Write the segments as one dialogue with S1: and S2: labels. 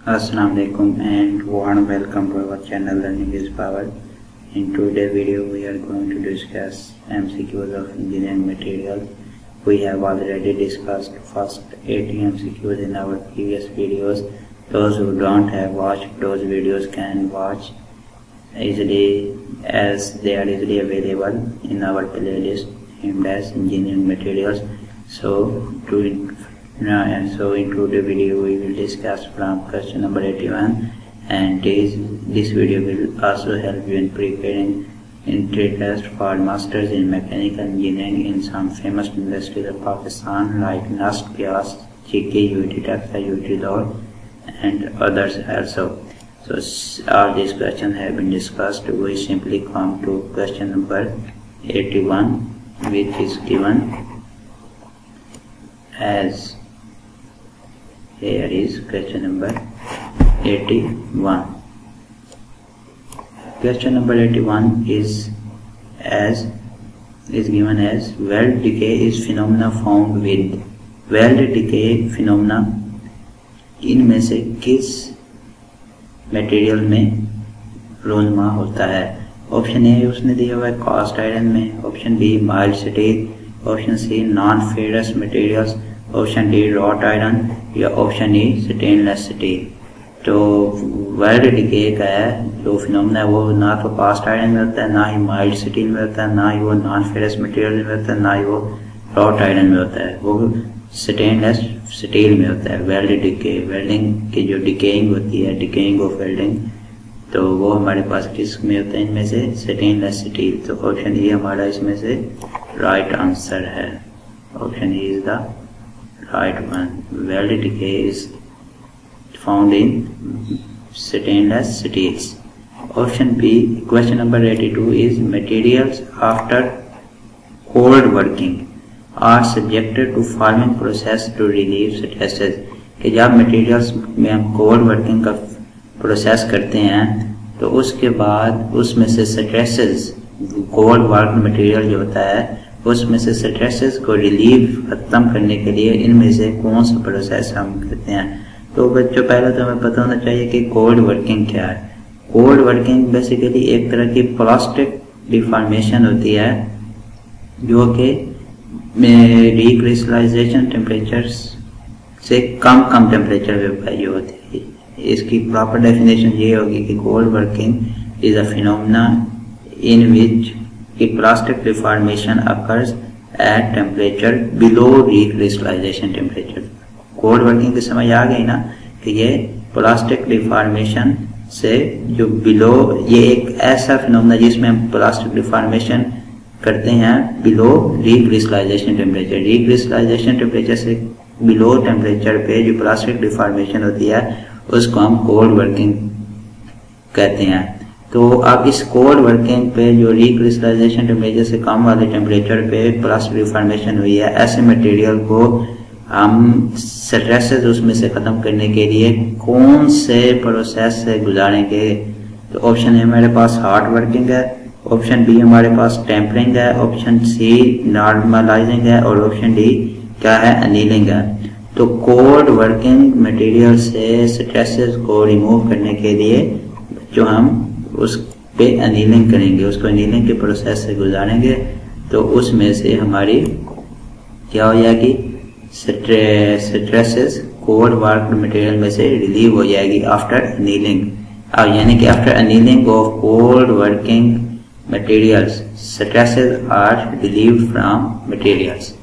S1: Assalamualaikum and warm welcome to our channel Learning is Power. In today's video we are going to discuss MCQs of engineering materials. We have already discussed first 80 MCQs in our previous videos. Those who don't have watched those videos can watch easily as they are easily available in our playlist named as engineering materials. So in today's video we will discuss from question number 81, and this video will also help you in preparing entry test for masters in mechanical engineering in some famous industries of Pakistan like NUST, PIAS, GK, UT, TEXA, UT Law and others also. So all these questions have been discussed. We simply come to question number 81, which is given as here is question number 81. Question number 81 is given as weld decay is phenomena found with. Weld decay phenomena इनमें से किस material में रोनमा होता है? Option ए उसने दिया हुआ है कास्ट आयरन में, option B mild steel, option C non ferrous materials, option D wrought iron या ऑप्शन ई स्टेनलेस स्टील। तो वेल्ड डिके का है जो फिनोमेना है वो ना तो कास्ट आयरन में होता है, ना ही माइल्ड स्टील में होता है, ना ही वो नॉन फेरस मटेरियल में होता है, ना ही वो रॉट आयरन में होता है, वो स्टेनलेस स्टील में होता है। वेल्ड डिके, वेल्डिंग की जो डिकेइंग होती है, डिकेइंग ऑफ वेल्डिंग, तो वो हमारे पास किस में होता है? इनमें से स्टेनलेस स्टील। तो ऑप्शन ई हमारा इसमें से राइट आंसर है। Option E is the right one. Weld decay is found in stainless steels. Option B, question number 82 is materials after cold working are subjected to forming process to relieve stresses. कि जब materials में हम cold working का process करते हैं तो उसके बाद उसमें से stresses, cold work material जो होता है उसमें से स्ट्रेसेस को रिलीव खत्म करने के लिए इनमें से कौन सा प्रोसेस हम करते हैं? तो बच्चों पहले तो हमें पता होना चाहिए कि कोल्ड वर्किंग क्या है। कोल्ड वर्किंग बेसिकली एक तरह की प्लास्टिक डिफॉर्मेशन होती है जो कि रिक्रिस्टलाइजेशन टेम्परेचर से कम टेम्परेचर पे पाई होती है। इसकी प्रॉपर डेफिनेशन ये होगी कि cold working is a phenomena in which कि plastic deformation occurs at temperature below recrystallization temperature. Cold working की समझ आ गई ना कि ये प्लास्टिक डिफॉर्मेशन से जो बिलो, ये एक ऐसा फिनोमेना जिसमें हम प्लास्टिक डिफॉर्मेशन करते हैं below recrystallisation temperature. Recrystallisation temperature से बिलो टेम्परेचर पे जो प्लास्टिक डिफॉर्मेशन होती है उसको हम कोल्ड वर्किंग कहते हैं। तो अब इस कोल्ड वर्किंग पे जो रिक्रिस्टलाइजेशन टेम्परेचर से कम वाले टेम्परेचर पे प्लास्टिक डिफॉर्मेशन हुई है, ऐसे मटेरियल को हम स्ट्रेसेस उसमें से खत्म करने के लिए कौन से प्रोसेस से गुजारेंगे? तो ऑप्शन ए हमारे पास हार्ड वर्किंग है, ऑप्शन बी हमारे पास टेम्परिंग है, ऑप्शन सी नॉर्मलाइजिंग है और ऑप्शन डी क्या है? अनीलिंग है। तो कोल्ड वर्किंग मटेरियल से स्ट्रेसेस को रिमूव करने के लिए जो हम उस पे अनीलिंग करेंगे, उसको अनीलिंग के प्रोसेस से गुजारेंगे, तो उसमें से हमारी क्या हो जाएगी? स्ट्रेसेस कोल्ड वर्क मटेरियल में से रिलीव हो जाएगी आफ्टर अनीलिंग। अब यानी कि after annealing of cold working materials stresses are relieved from materials.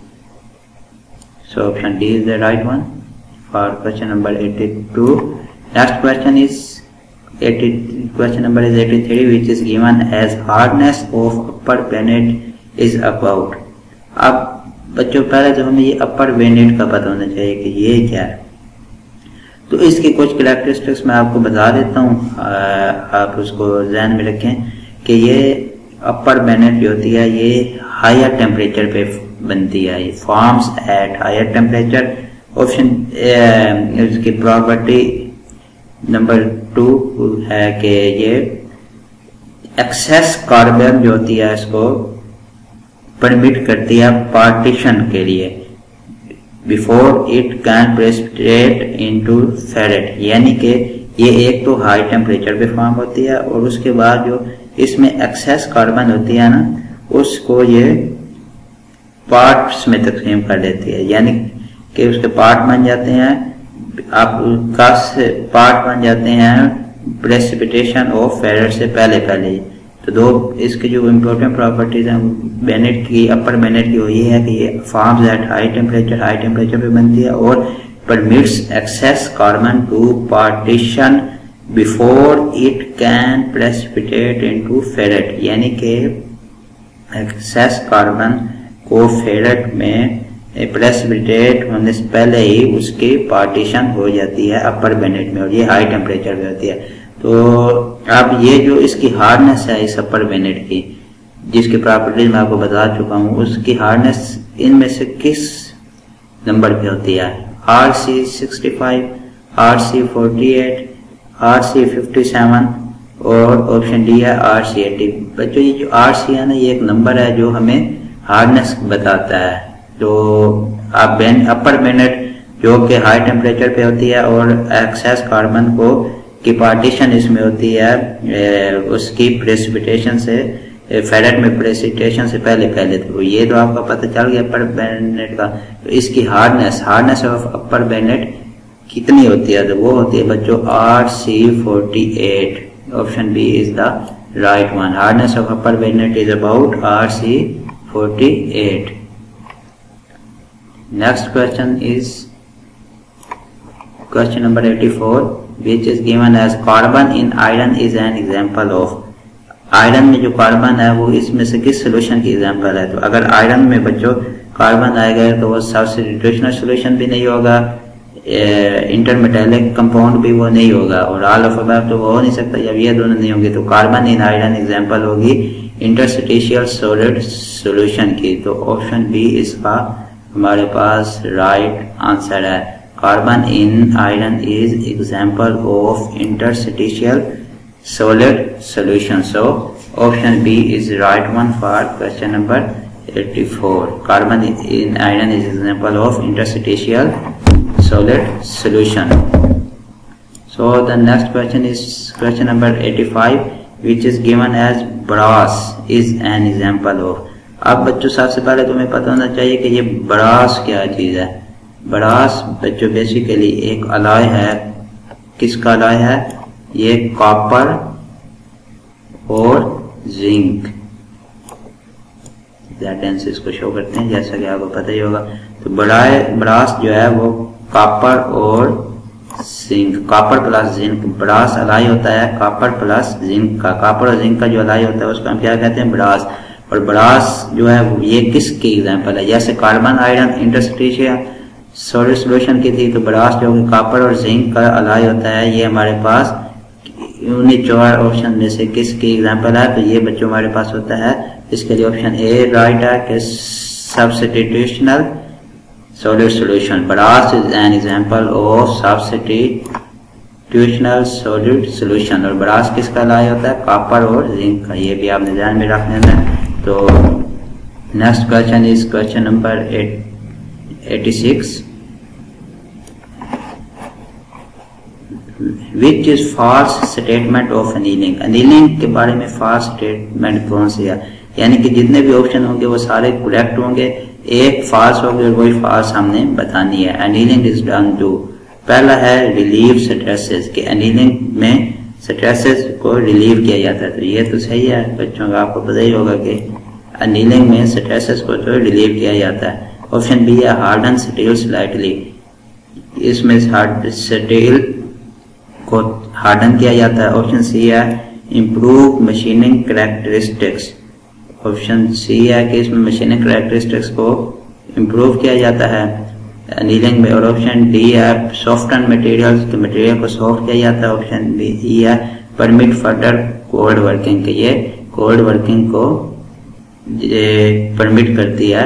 S1: So option D is the right one for question number 82. Next question is question number is 83, which is given as hardness of upper bayonet is about. अब बच्चों पहले तो हमें ये अपर bayonet का पता होना चाहिए कि ये क्या है। तो इसकी कुछ कैरेक्टरिस्टिक्स मैं आपको बता देता हूँ, आप उसको ध्यान में रखें कि ये अपर bayonet जो होती है ये हायर टेम्परेचर पे बनती है, ये forms at higher temperature. Option इसकी प्रॉपर्टी नंबर 2 है कि ये एक्सेस कार्बन जो होती है इसको परमिट करती है पार्टीशन के लिए। Before it can precipitate into ferrite, यानी कि ये एक तो हाई टेम्परेचर पे फॉर्म होती है और उसके बाद जो इसमें एक्सेस कार्बन होती है ना उसको ये पार्ट्स में तकसीम कर देती है, यानी कि उसके पार्ट बन जाते हैं, आपका पार्ट बन जाते हैं प्रेसिपिटेशन ऑफ फेरेट से पहले। तो दो इसके जो इम्पोर्टेंट प्रॉपर्टीज हैं बेनेट की, अपर बेनेट की, वो ये है कि ये फॉर्म्स एट हाई टेम्परेचर पे बनती है और permits excess carbon to partition before it can precipitate into ferrite, यानी कि एक्सेस कार्बन को फेरेट में प्रेसिपिटेट होने से पहले ही उसकी पार्टीशन हो जाती है अपर बेनेट में, और ये हाई टेम्परेचर पे होती है। तो अब ये जो इसकी हार्डनेस है इस अपर बेनेट की, जिसकी प्रॉपर्टीज मैं आपको बता चुका हूँ, उसकी हार्डनेस इनमें से किस नंबर पे होती है? RC65, RC48, RC57 और ऑप्शन डी है RC80। बच्चों ये जो RC है ना, ये एक नंबर है जो हमें हार्डनेस बताता है। तो आप अपर बेनेट जो कि हाई टेम्परेचर पे होती है और एक्सेस कार्बन को की पार्टीशन इसमें होती है उसकी प्रेसिपिटेशन से फेरेट में प्रेसिपिटेशन से पहले। तो ये तो आपका पता चल गया अपर बेनेट का। तो इसकी हार्डनेस ऑफ अपर बेनेट कितनी होती है? तो वो होती है बच्चों RC48। Option B is the right one. Hardness of upper bainite is about RC48। Next question is question number 84, which is given as carbon in iron is an example of। Iron में जो carbon है वो इसमें से किस solution की example है? तो अगर आयरन में बच्चों कार्बन आएगा तो वो सब्स्टिट्यूशनल सोल्यूशन भी नहीं होगा, इंटरमेटालिक कंपाउंड भी वो नहीं होगा, और ऑल ऑफ अबव तो वो हो नहीं सकता जब ये दोनों नहीं होंगे। तो कार्बन इन आयरन एग्जांपल होगी इंटरस्टिशियल सॉलिड सोल्यूशन की। तो ऑप्शन बी इसका हमारे पास राइट आंसर है। Carbon in iron is example of interstitial solid solution. So option B is right one for question number 84. Carbon in iron is example of interstitial solid solution. So the next question is question number 85, which is given as brass is an example of। अब बच्चों सबसे पहले तुम्हें पता होना चाहिए कि ये ब्रास क्या चीज है। ब्रास बच्चों बेसिकली एक अलॉय है। किसका अलॉय है? ये कॉपर और जिंक। इसको शो करते हैं जैसा कि आपको पता ही होगा। तो ब्रास जो है वो कॉपर और zinc, copper plus zinc, brass alloy होता है कॉपर प्लस जिंक का। कॉपर और जिंक का जो अलाई होता है उसको हम क्या कहते हैं? ब्रास। और ब्रास जो है ये किसकी एग्जांपल है? जैसे carbon iron interstitial solid solution की थी, तो ब्रास जो कि कॉपर और जिंक का अलाई होता है, ये हमारे पास यूनिट 4 ऑप्शन में से किसकी एग्जांपल है? तो ये बच्चों हमारे पास होता है, इसके लिए ऑप्शन ए राइट है कि substitutional solid solution. Brass is an example of substitutional solid solution. और ब्रास किसका अलाई होता है? कॉपर और जिंक का। ये भी आपने ध्यान में रख लेना है। तो next question is question number 86, which is false statement of annealing. Annealing के बारे में फॉल्स स्टेटमेंट कौन सी है? यानी कि जितने भी ऑप्शन होंगे वो सारे करेक्ट होंगे, एक फॉल्स होगी और वही फॉल्स हमने बतानी है। अनीलिंग इज डन टू, पहला है रिलीव स्ट्रेसेस, कि अनीलिंग में स्ट्रेसेस को रिलीव किया जाता है। तो ये तो सही है बच्चों का, आपको पता ही होगा कि अनीलिंग में स्ट्रेसेस को तो रिलीव किया जाता है। ऑप्शन बी है हार्डन स्टील स्लाइटली, इसमें स्टील को हार्डन किया जाता है। ऑप्शन सी है improve machining characteristics, option C है कि इसमें मशीनिंग कैरेक्टरिस्टिक्स को इम्प्रूव किया जाता है अनीलिंग में। और ऑप्शन डी है सॉफ्टन मटेरियल्स के मटेरियल को सॉफ्ट किया जाता है। ऑप्शन बी है परमिट फर्दर कोल्ड वर्किंग, के ये कोल्ड वर्किंग को परमिट करती है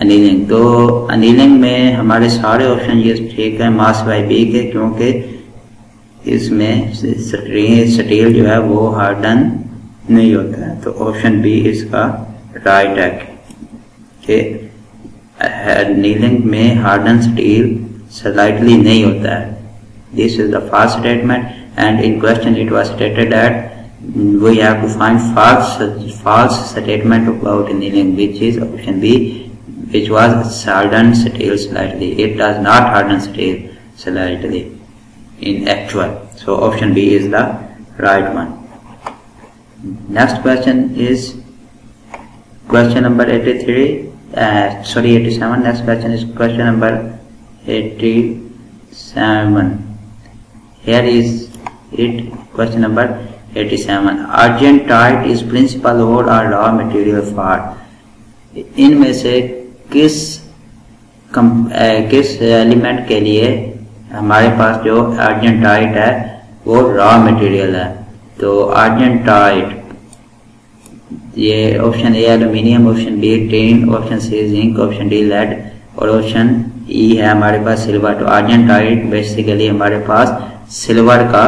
S1: अनीलिंग। तो अनीलिंग में हमारे सारे ऑप्शन ये ठीक है मास बाई बी के, क्योंकि इसमें स्टील जो है वो हार्डन नहीं होता है। तो ऑप्शन बी इसका राइट है कि नीलिंग में हार्डन स्टील स्लाइटली नहीं होता है. This is the false statement and in question it was stated that we have to find false statement about annealing, which is option B, which was hardened steel slightly. It does not harden steel slightly in actual. So option B is the right one. Next question is question number 87. Next question is question number 87. Here is it. Question number 87. Argentite is principal ore or raw material for. इनमें से किस element के लिए हमारे पास जो आर्जेंटाइट है वो raw material है. तो आर्जेंटाइट ये option A aluminium, option B tin, option C zinc, option D lead और ऑप्शन ई है हमारे पास सिल्वर. तो आर्जेंटाइट बेसिकली हमारे पास सिल्वर का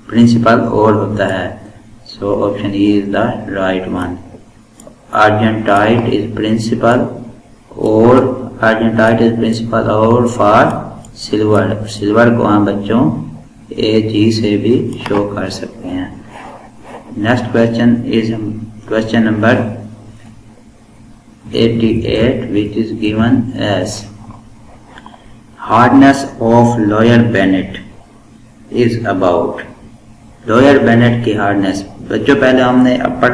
S1: प्रिंसिपल ओर होता है. So option E is the right one. Argentite is principal ore for silver. Silver को हम बच्चों ए जी से भी शो कर सकते हैं. Next question is question number 88 which is given as hardness of lower bainite is about. Lower bainite की hardness बच्चों पहले हमने अपर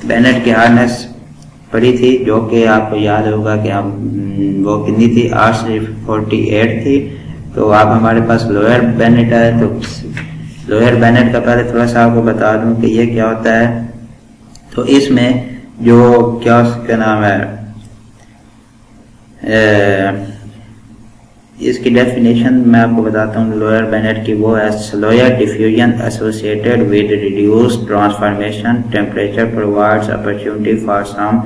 S1: बेनेट की हार्डनेस पढ़ी थी जो कि आपको याद होगा कि हम वो कितनी थी 848 थी. तो आप हमारे पास लोअर बेनेट है. तो लोअर बेनेट का पहले थोड़ा सा आपको बता दूं कि ये क्या होता है. तो इसमें जो क्या उसका नाम है इसकी डेफिनेशन मैं आपको बताता हूँ लोअर बेनेट की. वो है slower diffusion associated with reduced transformation temperature provides opportunity for some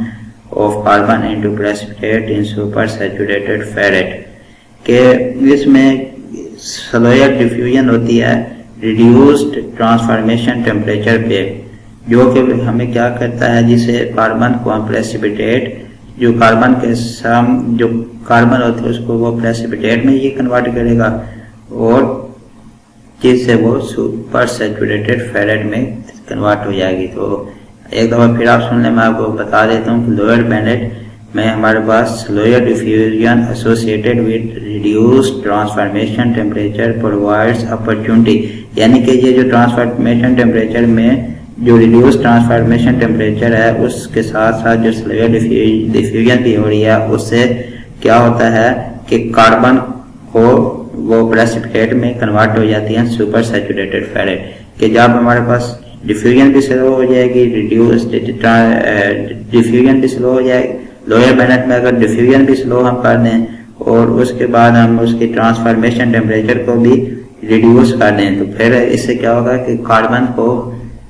S1: of carbon into precipitate in super saturated ferrite. के इसमें स्लोयर डिफ्यूजन होती है रिड्यूस्ड ट्रांसफॉर्मेशन टेम्परेचर पे, जो कि हमें क्या करता है जिसे कार्बन को हम प्रेसिपिटेट जो कार्बन के जो कार्बन होते हैं उसको वो प्रेसिपिटेट में ये कन्वर्ट करेगा और जिससे वो सुपर सैचुरेटेड फेरेट में कन्वर्ट हो जाएगी. तो एक दफा फिर आप सुन लें, मैं आपको बता देता हूँ कि लोअर बेनेट में हमारे पास lower diffusion associated with reduced transformation temperature provides opportunity, यानी कि ये जो ट्रांसफॉर्मेशन टेम्परेचर में जो रिड्यूस ट्रांसफॉर्मेशन टेम्परेचर है उसके साथ साथ जो स्लोअर डिफ्यूजन भी हो रही है उससे क्या होता है कि कार्बन को वो प्रेसिपिटेट में कन्वर्ट हो जाती है सुपर सैचुरेटेड फेरेट. कि जब हमारे पास डिफ्यूजन भी स्लो हो जाएगी, डिफ्यूजन भी स्लो हो जाएगी. लोअर बेनेट में अगर डिफ्यूजन भी स्लो हम कर दें और उसके बाद हम उसकी ट्रांसफॉर्मेशन टेम्परेचर को भी रिड्यूस कर दें तो फिर इससे क्या होगा कि कार्बन को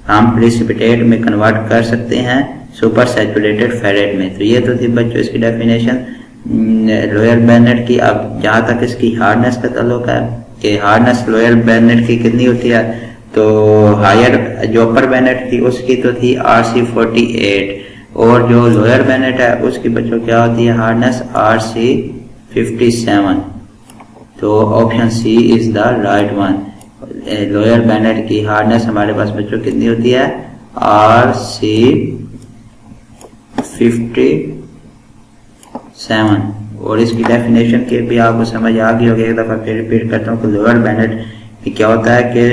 S1: हम प्रेसिपिटेट में कन्वर्ट कर सकते हैं सुपर सैचुरेटेड फेरेट में. तो ये तो थी बच्चों इसकी डेफिनेशन लोअर बेनेट की. अब जहाँ तक इसकी हार्डनेस का ताल्लुक है कि हार्डनेस लोअर बेनेट की कितनी होती है, तो हायर जो अपर बेनेट थी उसकी तो थी RC48 और जो लोअर बेनेट है उसकी बच्चों क्या होती है हार्डनेस RC57. तो option C is the right one. Lower bainite की हार्डनेस हमारे पास बच्चों कितनी होती है RC57 और इसकी डेफिनेशन के भी आपको समझ आ गई होगी. एक दफा फिर रिपीट करता हूँ कि लोअर बेनेट की क्या होता है कि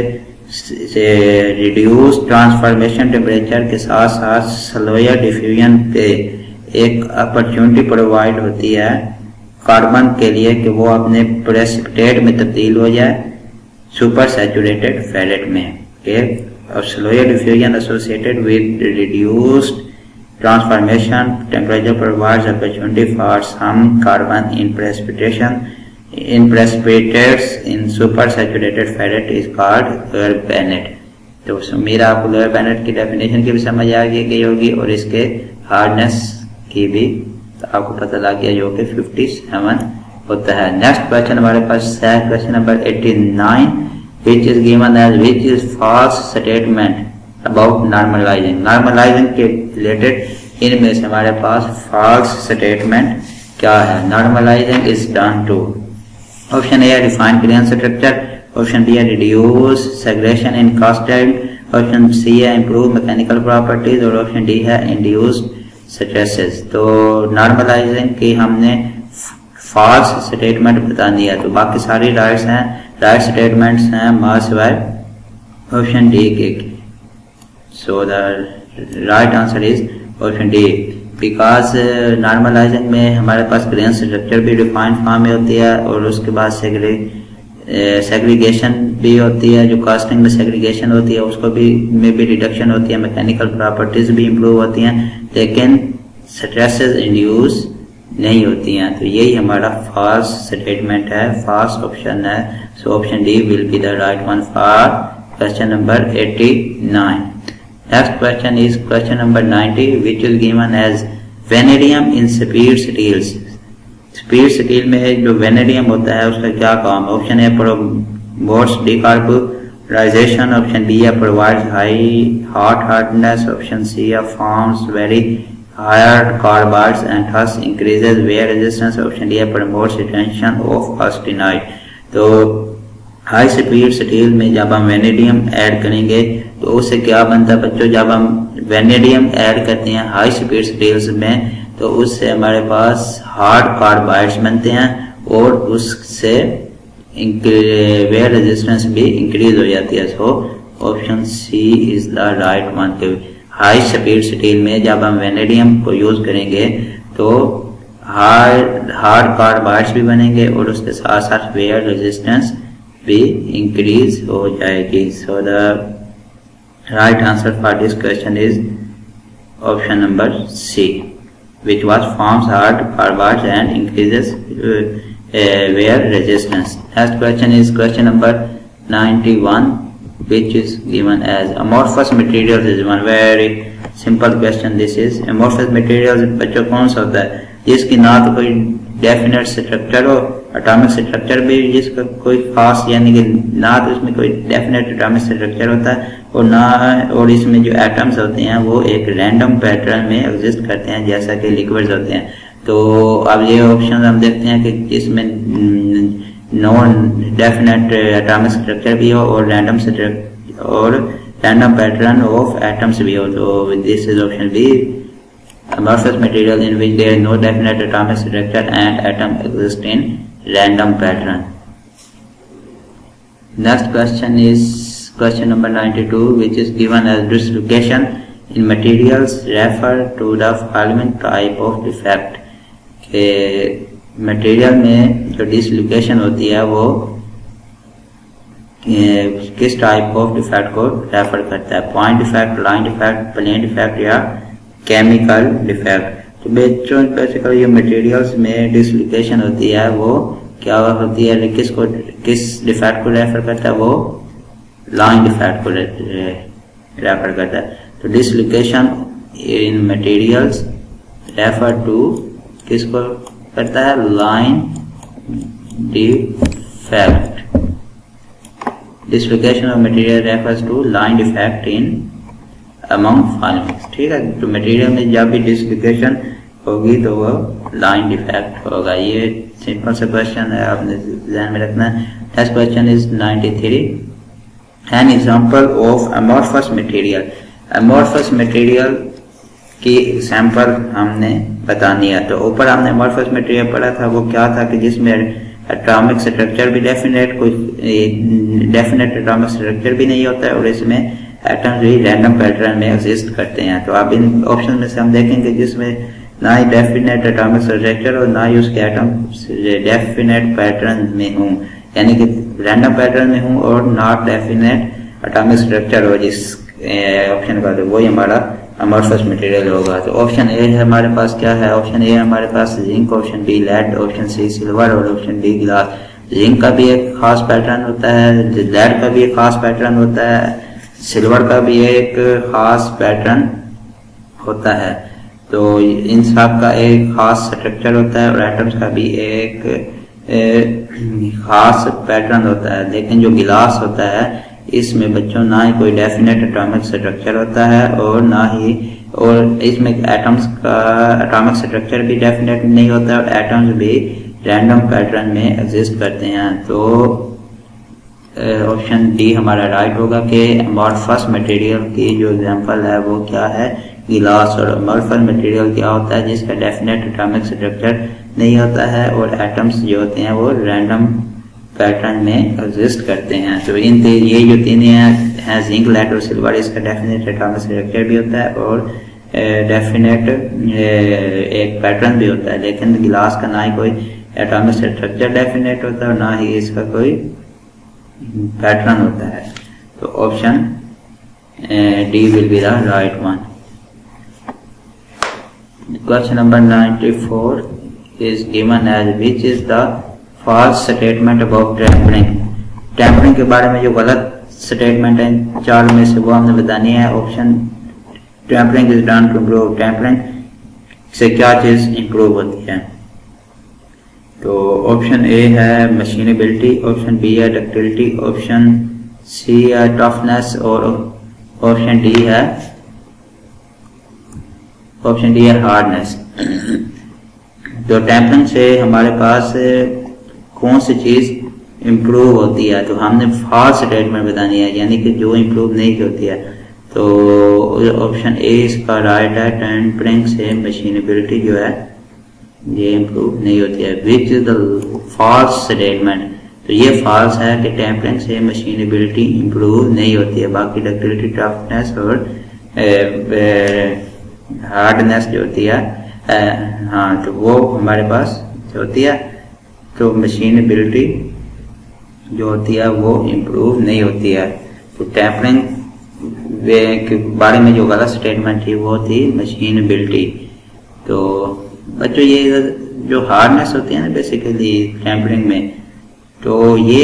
S1: रिड्यूस ट्रांसफॉर्मेशन टेम्परेचर के साथ साथ स्लोअर डिफ्यूजन पे एक अपॉर्चुनिटी प्रोवाइड होती है कार्बन के लिए कि वो अपने प्रेसिपिटेट में तब्दील हो जाए सुपर सैचुरेटेड फेरेट में. Slower diffusion associated with reduced transformation temperature provides opportunity for some carbon in precipitates in super saturated ferret is called lower bainite. तो उम्मीद आपको लोअर बेनेट की डेफिनेशन की भी समझ आ गई होगी और इसके हार्डनेस की भी आपको पता लग गया जो कि 57 होता है. नेक्स्ट क्वेश्चन हमारे पास है question number 89 which is given as which is false statement about normalizing. Normalizing के रिलेटेड इनमें से हमारे पास false statement क्या है? Normalizing is done to option A refine grain structure, option B है reduce segregation in casted, option C है improve mechanical properties और ऑप्शन डी है इंड्यूस्ड स्ट्रेसेस। तो नॉर्मलाइजिंग की हमने फॉल्स स्टेटमेंट बता दिया, तो बाकी सारी राइट्स हैं, राइट स्टेटमेंट्स हैं मां सिवाय ऑप्शन डी के। सो the right answer is option D, because normalising में हमारे पास ग्रेन स्ट्रक्चर भी डिफाइंड फॉर्म में होती है और उसके बाद सेग्रीगेशन भी होती है, जो कास्टिंग में सेग्रीगेशन होती है उसको भी में भी रिडक्शन होती है, मैकेनिकल प्रॉपर्टीज भी इंप्रूव होती हैं, लेकिन स्ट्रेसेस इंड्यूस नहीं होती हैं। तो यही हमारा फॉल्स स्टेटमेंट है, फॉल्स ऑप्शन है। So option D will be the right one for question number 89। Next question is question number 90 which is given as vanadium in speed steels. Speed steel में जो वेनेडियम होता है उसका क्या काम है? Option A promotes decarbonization, option B है provides high hot hardness, option C है forms very higher carbides and thus increases wear resistance, option D है प्रमोट्स रिटेंशन ऑफ ऑस्टेनाइट। तो हाई स्पीड स्टील में जब हम वेनेडियम ऐड करेंगे तो उससे क्या बनता है बच्चों? जब हम वेनेडियम ऐड करते हैं हाई स्पीड स्टील्स में तो उससे हमारे पास हार्ड कार्बाइड्स बनते हैं और उससे वेयर रेजिस्टेंस भी इंक्रीज हो जाती है। So option C is the right one. High speed steel में जब हम वेनेडियम को यूज करेंगे तो हार्ड कार्बाइड्स भी बनेंगे और उसके साथ साथ वेयर रेजिस्टेंस भी इंक्रीज हो जाएगी। So the right answer for this question is option number C, which was forms hard carbides and increases wear resistance. Next question is question number 91, which is given as amorphous materials is one very simple question. This is amorphous materials बच्चों कौन सा होता है जिसकी ना तो कोई definite structure हो, एटॉमिक स्ट्रक्चर भी जिसका कोई खास यानी कि ना तो इसमें कोई डेफिनेट एटॉमिक स्ट्रक्चर होता है और ना और इसमें जो एटम्स होते हैं वो एक रैंडम पैटर्न में एग्जिस्ट करते हैं जैसा कि लिक्विड्स होते हैं। तो अब ये ऑप्शन हम देखते हैं कि जिसमें नॉन डेफिनेट एटॉमिक स्ट्रक्चर भी हो और रैंडम पैटर्न ऑफ एटम्स भी हो। तो this is option B, amorphous material in which there is no definite atomic structure and atom exist in random pattern. Next question is question number 92, which is given as dislocation in materials refer to the following type of defect. के material में जो dislocation होती है वो किस type of defect को refer करता है? Point defect, line defect, plane defect या केमिकल डिफेक्ट। तो बच्चों बेसिकली ये मटेरियल्स में डिसलोकेशन होती है वो क्या होती है, किस डिफेक्ट को रेफर करता है? वो लाइन डिफेक्ट को रेफर करता है। तो dislocation in materials refer to किसको करता है? Line defect. Dislocation of material refers to line defect in among following. ठीक है, तो मटेरियल में जब भी डिसलोकेशन होगी तो वो लाइन डिफेक्ट होगा। ये सिंपल सा क्वेश्चन है, आपने ध्यान में रखना है। Next question is 93, N example of amorphous material. Amorphous material की एग्जांपल हमने बतानी है। तो ऊपर हमने अमॉर्फस मटेरियल पढ़ा था, वो क्या था कि जिसमें एटॉमिक स्ट्रक्चर भी डेफिनेट एटॉमिक स्ट्रक्चर भी नहीं होता है और इसमें एटम्स भी रैंडम पैटर्न में एग्जिस्ट करते हैं। तो अब इन ऑप्शन में से हम देखेंगे जिसमें ना ही डेफिनेट एटॉमिक स्ट्रक्चर और ना ही उसके एटम डेफिनेट पैटर्न में हूँ, यानी कि रैंडम पैटर्न में हूँ और नॉट डेफिनेट एटॉमिक स्ट्रक्चर हो जिस ऑप्शन का, तो वही हमारा अमॉर्फस मटेरियल होगा। तो ऑप्शन ए हमारे पास क्या है? ऑप्शन ए हमारे पास zinc, option B lead, option C silver और ऑप्शन डी ग्लास। जिंक का भी एक खास पैटर्न होता है, लेड का भी एक खास पैटर्न होता है, सिल्वर का भी एक खास पैटर्न होता है। तो इन सब का एक खास स्ट्रक्चर होता है और एटम्स का भी एक खास पैटर्न होता है। लेकिन जो गिलास होता है इसमें बच्चों ना ही कोई डेफिनेट एटॉमिक स्ट्रक्चर होता है और इसमें एटम्स का एटॉमिक स्ट्रक्चर भी डेफिनेट नहीं होता और एटम्स भी रैंडम पैटर्न में एग्जिस्ट करते हैं। तो ऑप्शन डी हमारा राइट होगा कि अमॉर्फस मटेरियल की जो एग्जांपल है वो क्या है, गिलास। और अमॉर्फस मटेरियल क्या होता है, जिसका डेफिनेट एटॉमिक स्ट्रक्चर नहीं होता है और एटम्स जो होते हैं वो रैंडम पैटर्न में एग्जिस्ट करते हैं। तो ये जो तीन हैं जिंक, लेड और सिल्वर, इसका डेफिनेट एटॉमिक स्ट्रक्चर भी होता है और डेफिनेट एक पैटर्न भी होता है, लेकिन गिलास का ना ही कोई एटॉमिक स्ट्रक्चर डेफिनेट होता है और ना ही इसका कोई पैटर्न होता है। तो option D will be the right one. Question number 94 is given as which is the false statement about tampering। Tampering के बारे में जो गलत स्टेटमेंट है चार में से वो हमने बतानी है। Option tempering is done to improve, tempering से क्या चीज इंप्रूव होती है। तो ऑप्शन ए है मशीनेबिलिटी, ऑप्शन बी है डक्टिलिटी, ऑप्शन सी है टफनेस और ऑप्शन डी है हार्डनेस। तो टैंपरिंग से हमारे पास कौन सी चीज इम्प्रूव होती है, तो हमने फॉल्स स्टेटमेंट बतानी है, यानी कि जो इम्प्रूव नहीं होती है। तो ऑप्शन ए इसका राइट है, टैंपरिंग से मशीनेबिलिटी जो है ये इम्प्रूव नहीं होती है। Which is the false statement, तो ये फॉल्स है कि टैंपरिंग से मशीनेबिलिटी इम्प्रूव नहीं होती है। बाकी डक्टिलिटी, टफनेस और हार्डनेस जो होती है हाँ, तो वो हमारे पास जो होती है, तो मशीनेबिलिटी जो होती है वो इम्प्रूव नहीं होती है। तो टैंपरिंग के बारे में जो गलत स्टेटमेंट थी वो थी मशीनेबिलिटी। तो बच्चों ये जो हार्डनेस होती है ना बेसिकली टैंपरिंग में, तो ये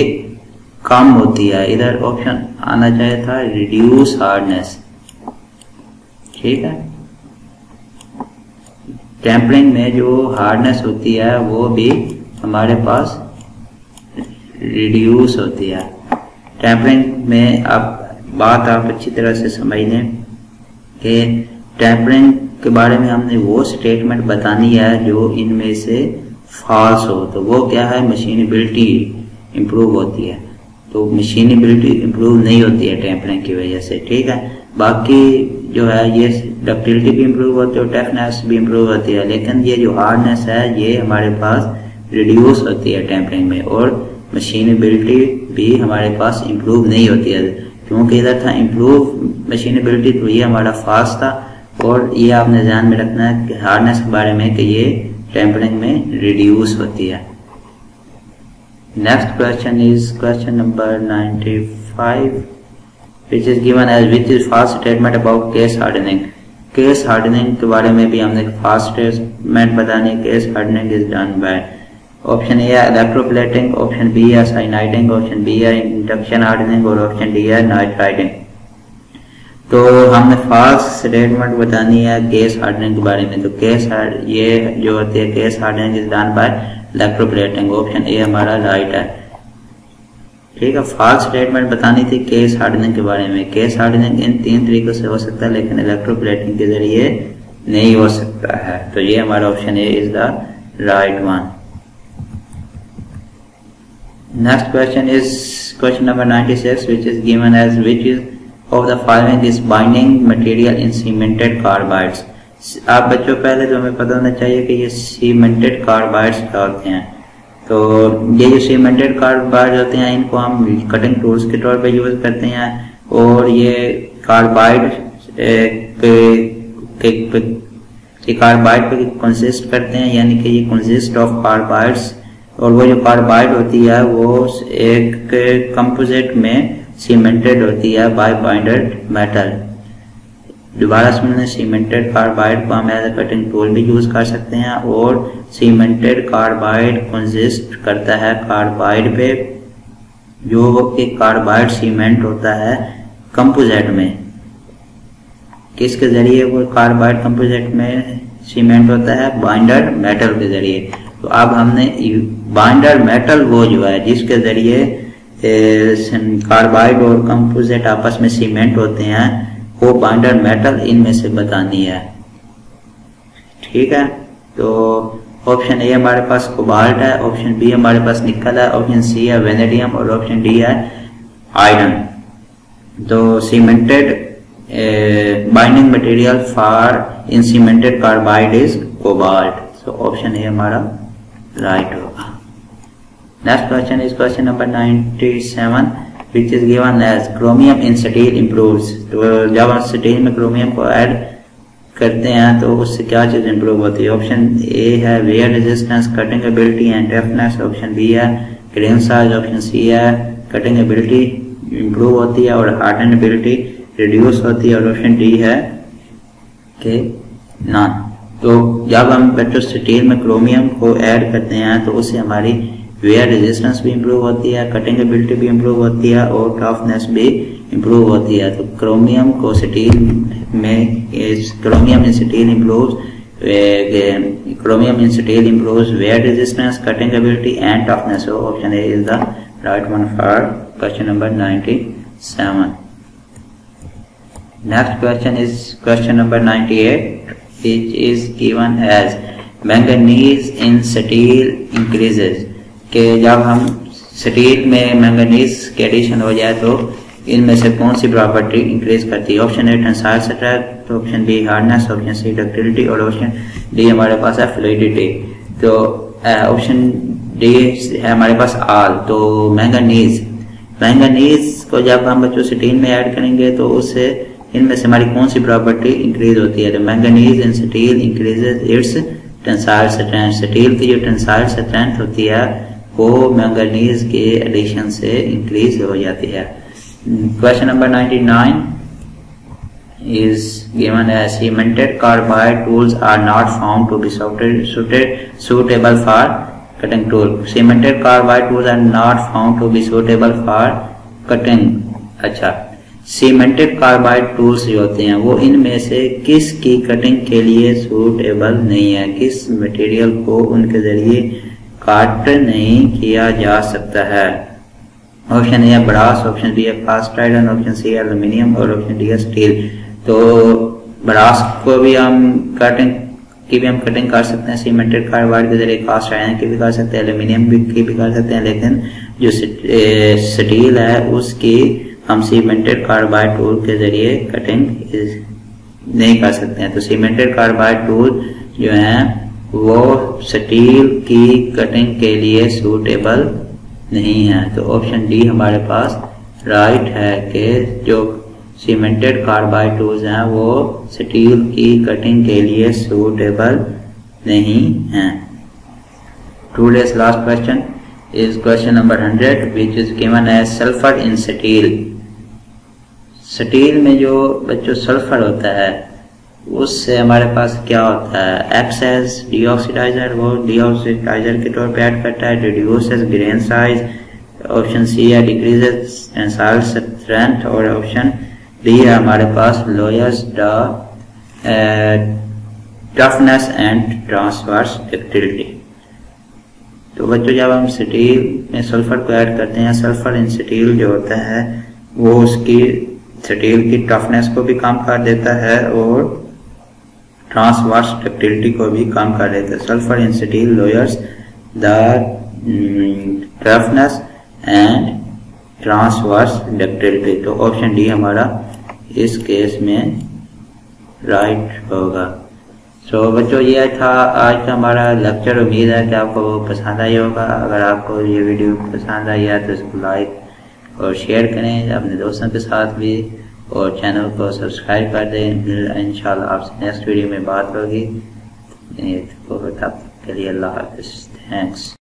S1: कम होती है। इधर ऑप्शन आना चाहिए था रिड्यूस हार्डनेस, ठीक है। टैंपरिंग में जो हार्डनेस होती है वो भी हमारे पास रिड्यूस होती है। टैंपरिंग में आप अच्छी तरह से समझ लें कि टैंपरिंग के बारे में हमने वो स्टेटमेंट बतानी है जो इनमें से फॉल्स हो। तो वो क्या है, मशीनेबिलिटी इम्प्रूव होती है। तो मशीनेबिलिटी इम्प्रूव नहीं होती है टैंपरिंग की वजह से, ठीक है। बाकी जो है ये डक्टिलिटी भी इम्प्रूव होती है और टफनेस भी इम्प्रूव होती है, लेकिन ये जो हार्डनेस है ये हमारे पास रिड्यूस होती है टैंपरिंग में। और मशीनेबिलिटी भी हमारे पास इम्प्रूव नहीं होती है, क्योंकि इधर था इम्प्रूव मशीनेबिलिटी, तो ये हमारा फास्ट था। और ये आपने ध्यान में रखना है कि हार्डनेस के बारे में कि ये टैंपरिंग में रिड्यूस होती है। Next question is question number 95 which is given as which is false statement about case hardening। Case hardening के बारे में भी हमने false statement बतानी। Case hardening is done by option A है इलेक्ट्रोप्लेटिंग, ऑप्शन बी है साइनाइडिंग, ऑप्शन बी है induction hardening और ऑप्शन डी है नाइट्राइडिंग। तो हमने false statement बतानी है केस हार्डनिंग के बारे में। तो केस ये जो होती है case hardening is done by electroplating, option A हमारा राइट है, ठीक है। फॉल्स स्टेटमेंट बतानी थी केस हार्डनिंग के बारे में। केस हार्डनिंग इन तीन तरीकों से हो सकता है, लेकिन इलेक्ट्रोप्लेटिंग के जरिए नहीं हो सकता है। तो ये हमारा option A is the right one. Next question is question number 96 which is given as which is of the following is binding material in cemented carbides। आप बच्चों पहले तो हमें पता होना चाहिए कि ये सीमेंटेड कार्बाइड्स क्या होते हैं। तो ये जो सीमेंटेड कार्बाइड होते हैं इनको हम कटिंग टूल्स के तौर पे यूज करते हैं। और ये कार्बाइड कार्बाइड पे कंसिस्ट करते हैं, यानी कि ये कंसिस्ट ऑफ कार्बाइड्स। और वो जो कार्बाइड होती है वो एक कंपोजिट में सीमेंटेड होती है बाय बाइंडर मेटल। दोबारा से सीमेंटेड कार्बाइड को हम एज ए कटिंग टूल भी यूज कर सकते हैं। और सीमेंटेड कार्बाइड कंसिस्ट करता है कार्बाइड पे, जो कि कार्बाइड सीमेंट होता है कंपोजिट में। किसके जरिए वो कार्बाइड कंपोजिट में सीमेंट होता है, बाइंडर मेटल के जरिए। तो अब हमने बाइंडर मेटल वो जो है जिसके जरिए कार्बाइड और कंपोजिट आपस में सीमेंट होते हैं, वो बाइंडर मेटल इनमें से बतानी है। ठीक है, तो ऑप्शन ए हमारे पास कोबाल्ट है, ऑप्शन बी हमारे पास निकल है, ऑप्शन सी है वेनेडियम और ऑप्शन डी है आयरन। तो cemented binding material for in cemented carbide is cobalt, so option A हमारा राइट होगा। Next question is question number 97 which is given as chromium in steel improves। तो जब हम steel में chromium को add करते हैं तो उससे क्या चीज इंप्रूव होती है। ऑप्शन ए है wear resistance, cutting ability and toughness, option B है ग्रेन साइज, ऑप्शन सी है कटिंग एबिलिटी इंप्रूव होती है और हार्डन एबिलिटी रिड्यूस होती है, और ऑप्शन डी है कि नॉन। तो जब हम बच्चों स्टील में क्रोमियम को ऐड करते हैं तो उससे हमारी वेयर रेजिस्टेंस भी इम्प्रूव होती है, कटिंग एबिलिटी भी इम्प्रूव होती है और टफनेस भी इम्प्रूव होती है। तो क्रोमियम को स्टील में chromium in steel improves wear resistance, cutting ability and toughness. So option A is the right one for question number 97. Next question is question number 98, which is given as manganese in steel increases। कि जब हम steel में manganese के addition हो जाए तो इनमें से कौन सी प्रॉपर्टी इंक्रीज करती है। Option A tensile strength, option B hardness, option C ductility और ऑप्शन डी हमारे पास है फ्लूइडिटी। तो ऑप्शन डी है हमारे पास आल। तो मैंगनीज को जब हम बच्चों स्टील में ऐड करेंगे तो उससे इनमें से हमारी कौन सी प्रॉपर्टी इंक्रीज होती है। तो manganese in steel increases its tensile strength. Steel की जो टेंसाइल स्ट्रेंथ होती है वो मैंगनीज के एडिशन से इंक्रीज हो जाती है। Question number 99 is given as cemented carbide tools are not found to be suitable for cutting tool। cemented carbide tools are not found to be suitable for cutting। अच्छा, cemented carbide tools जो होते हैं वो इनमें से किस की cutting के लिए सूटेबल नहीं है, किस मटेरियल को उनके जरिए काट नहीं किया जा सकता है। ऑप्शन ए है ब्रास, ऑप्शन बी है कास्ट आयरन, ऑप्शन सी है एल्यूमिनियम और ऑप्शन डी है स्टील। तो ब्रास को भी हम कटिंग कर सकते हैं सीमेंटेड कार्बाइड के जरिए, कास्ट आयरन की भी कर सकते हैं, एल्यूमिनियम की भी कर सकते हैं, लेकिन जो स्टील है उसकी हम सीमेंटेड कार्बाइड टूल के जरिए कटिंग नहीं कर सकते हैं। तो सीमेंटेड कार्बाइड टूल जो है वो स्टील की कटिंग के लिए सूटेबल नहीं है। तो ऑप्शन डी हमारे पास राइट है कि जो सीमेंटेड कार्बाइड टूल्स हैं वो स्टील की कटिंग के लिए सूटेबल नहीं हैं। Today's last question is question number 100 which is given as sulfur in steel। Steel में जो बच्चों सल्फर होता है उससे हमारे पास क्या होता है। एक्स एज डीऑक्सीडाइजर, वो डीऑक्सीडाइजर के तौर पे ऐड करता है, reduces grain size, option C है डिक्रीजेस टेंसाइल स्ट्रेंथ और ऑप्शन डी है हमारे पास lowers the toughness and transverse ductility. तो बच्चों जब हम स्टील में सल्फर को ऐड करते हैं, सल्फर इन स्टील जो होता है वो उसकी स्टील की टफनेस को भी कम कर देता है और ट्रांसवर्स डक्टिलिटी को भी कम कर देता है। Sulphur in steel lowers the toughness and transverse ductility. तो ऑप्शन डी हमारा इस केस में राइट होगा। तो बच्चों ये था आज का हमारा लेक्चर। उम्मीद है कि आपको पसंद आई होगा। अगर आपको ये वीडियो पसंद आई है तो इसको लाइक और शेयर करें अपने दोस्तों के साथ भी, और चैनल को सब्सक्राइब कर दें। इंशाल्लाह आपसे नेक्स्ट वीडियो में बात होगी। तब तक के लिए अल्लाह हाफिज़। थैंक्स।